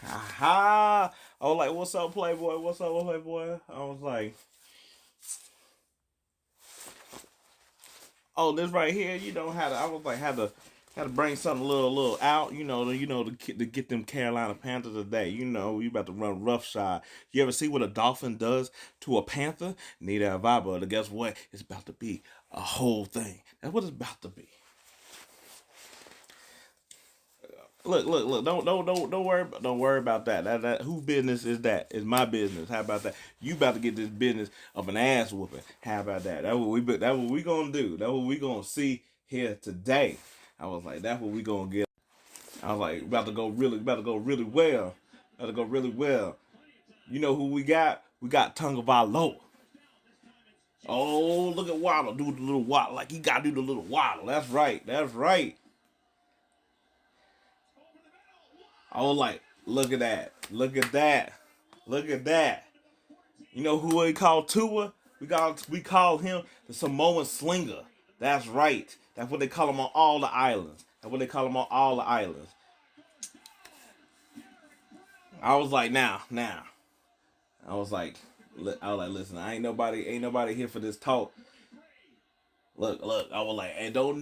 Aha! I was like, "What's up, Playboy? What's up, Playboy?" I was like, "Oh, this right here, you know how to." I was like, "Had to bring something a little out, to get them Carolina Panthers today. You about to run roughshod. You ever see what a dolphin does to a panther? Neither have I, but guess what? It's about to be a whole thing. That's what it's about to be. Look. Don't worry about that. That whose business is that? It's my business. How about that? You about to get this business of an ass whooping. How about that? That's what we gonna do. That's what we gonna see here today. I was like, that's what we gonna get. I was like, about to go really well. About to go really well. You know who we got? We got Tunga Valo. Oh, look at Waddle. Do the little waddle. Like he gotta do the little waddle. That's right. That's right. I was like, look at that. Look at that. Look at that. You know who we call Tua? We call him the Samoan Slinger. That's right. That's what they call him on all the islands. That's what they call him on all the islands. I was like, now. I was like, listen, ain't nobody here for this talk. Look. I was like, and don't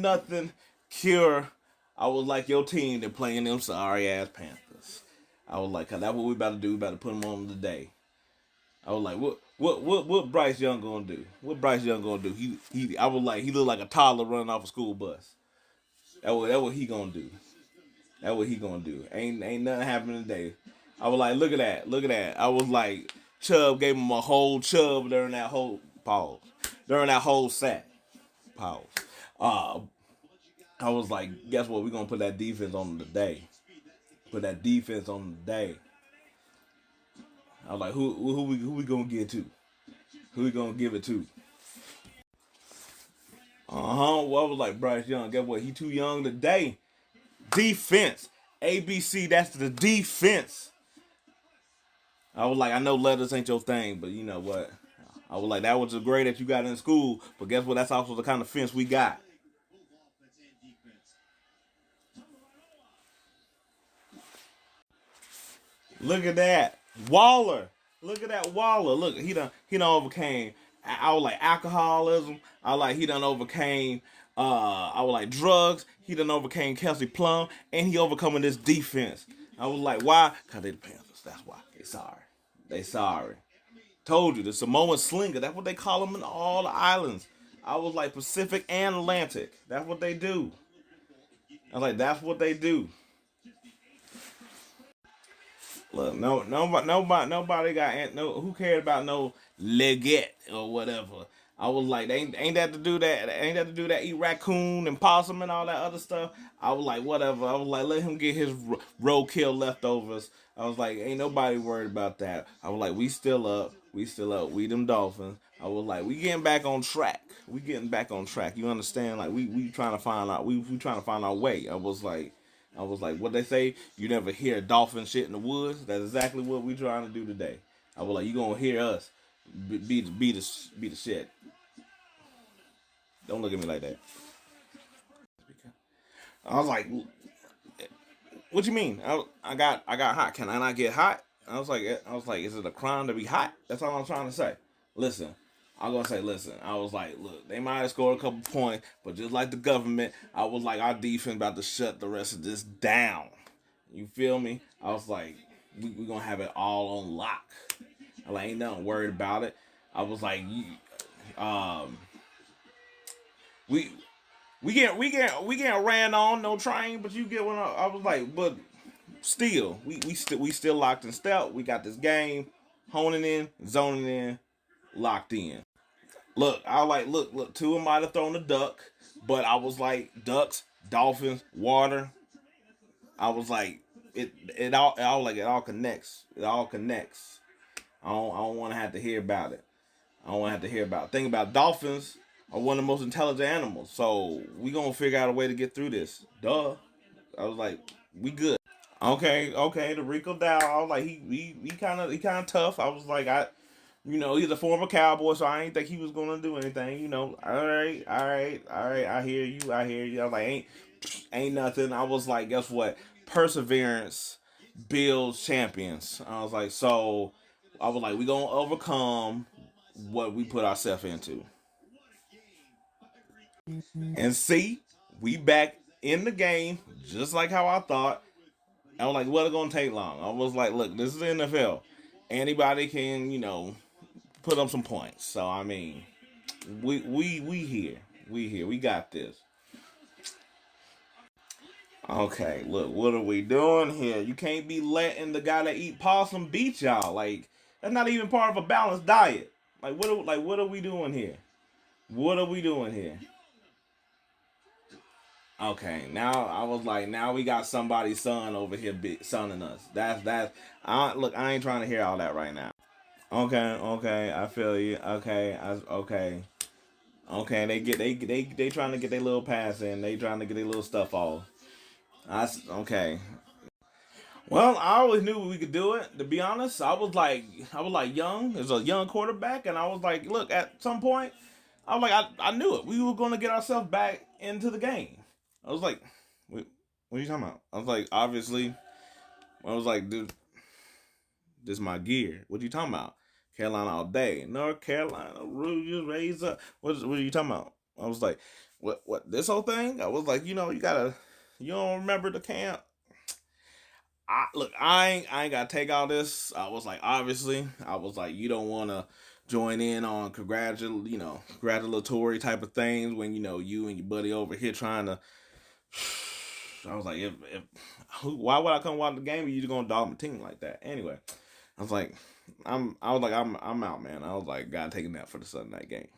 nothing cure. I was like your team. They're playing them sorry ass Panthers. I was like, 'cause that's what we about to do. We about to put them on today. I was like, what Bryce Young gonna do? What Bryce Young gonna do? I was like, he looked like a toddler running off a school bus. That what he gonna do. That what he gonna do. Ain't nothing happening today. I was like, look at that. I was like, Chubb gave him a whole chub during that whole pause, during that whole sack pause. Uh, I was like, guess what? We gonna put that defense on today. Put that defense on today. I was like, who we gonna get to? Who we gonna give it to? Well, I was like Bryce Young. Guess what? He too young today. Defense. ABC. That's the defense. I was like, I know letters ain't your thing, but you know what? I was like, that was the grade that you got in school, but guess what? That's also the kind of fence we got. Look at that, Waller. Look at that Waller. Look, he done overcame. I was like alcoholism. I like he done overcame. I was like drugs. He done overcame Kelsey Plum, and he overcoming this defense. I was like, why? Cause they the Panthers. That's why. They sorry. They sorry. Told you the Samoan Slinger. That's what they call them in all the islands. I was like Pacific and Atlantic. That's what they do. I was like, that's what they do. Look, nobody got no. Who cared about no Leggett or whatever? I was like, ain't that to do that? Ain't that to do that? Eat raccoon and possum and all that other stuff. I was like, whatever. I was like, let him get his roadkill leftovers. I was like, ain't nobody worried about that. I was like, we still up. We still up. We them Dolphins. I was like, we getting back on track. We getting back on track. You understand? Like we trying to find out. We trying to find our way. I was like, what they say? You never hear dolphin shit in the woods. That's exactly what we trying to do today. I was like, you gonna hear us be the shit. Don't look at me like that. I was like, what you mean? I got hot. Can I not get hot? I was like, is it a crime to be hot? That's all I'm trying to say. Listen, I'm gonna say, listen. I was like, look, they might have scored a couple points, but just like the government, I was like, our defense about to shut the rest of this down. You feel me? I was like, we gonna have it all on lock. I like ain't nothing worried about it. I was like, um, we we get ran on, no train, but you get what I was like, but still, we still locked in step. We got this game, honing in, zoning in, locked in. Look, I was like, look. Tua might have thrown a duck, but I was like, ducks, dolphins, water. I was like, it all connects. It all connects. I don't want to have to hear about it. I don't want to have to hear about it. Think about dolphins are one of the most intelligent animals, so we gonna figure out a way to get through this. Duh. I was like, we good. Okay. The Rico Dow. I was like, he kind of tough. I was like, he's a former cowboy, so I ain't think he was gonna do anything. All right. I hear you. I was like, ain't nothing. I was like, guess what? Perseverance Bills champions. I was like, so I was like, we gonna overcome what we put ourselves into. And see, we back in the game, just like how I thought. I was like, what it gonna take long? I was like, look, this is the NFL. Anybody can, put up some points. So I mean, we here. We here. We got this. Okay, look, what are we doing here? You can't be letting the guy that eat possum beat y'all. Like, that's not even part of a balanced diet. What are we doing here? What are we doing here? Okay, now I was like, now we got somebody's son over here sonning us. That's. Look, I ain't trying to hear all that right now. Okay, I feel you. Okay. They trying to get their little pass in. They trying to get their little stuff off. Okay. Well, I always knew we could do it. To be honest, I was like young as a young quarterback, and I was like, look, at some point, I was like, I knew it. We were going to get ourselves back into the game. I was like, what are you talking about? I was like, obviously, I was like, dude, this is my gear. What are you talking about? Carolina all day. North Carolina, Rouges, raise up. What are you talking about? I was like, what, this whole thing? I was like, you don't remember the camp? I ain't gotta take all this. I was like, obviously, I was like, you don't want to join in on congratulatory type of things when you and your buddy over here trying to. I was like, if why would I come watch the game? If you just gonna dog my team like that? Anyway, I was like, I'm out, man. I was like, gotta take a nap for the Sunday night game.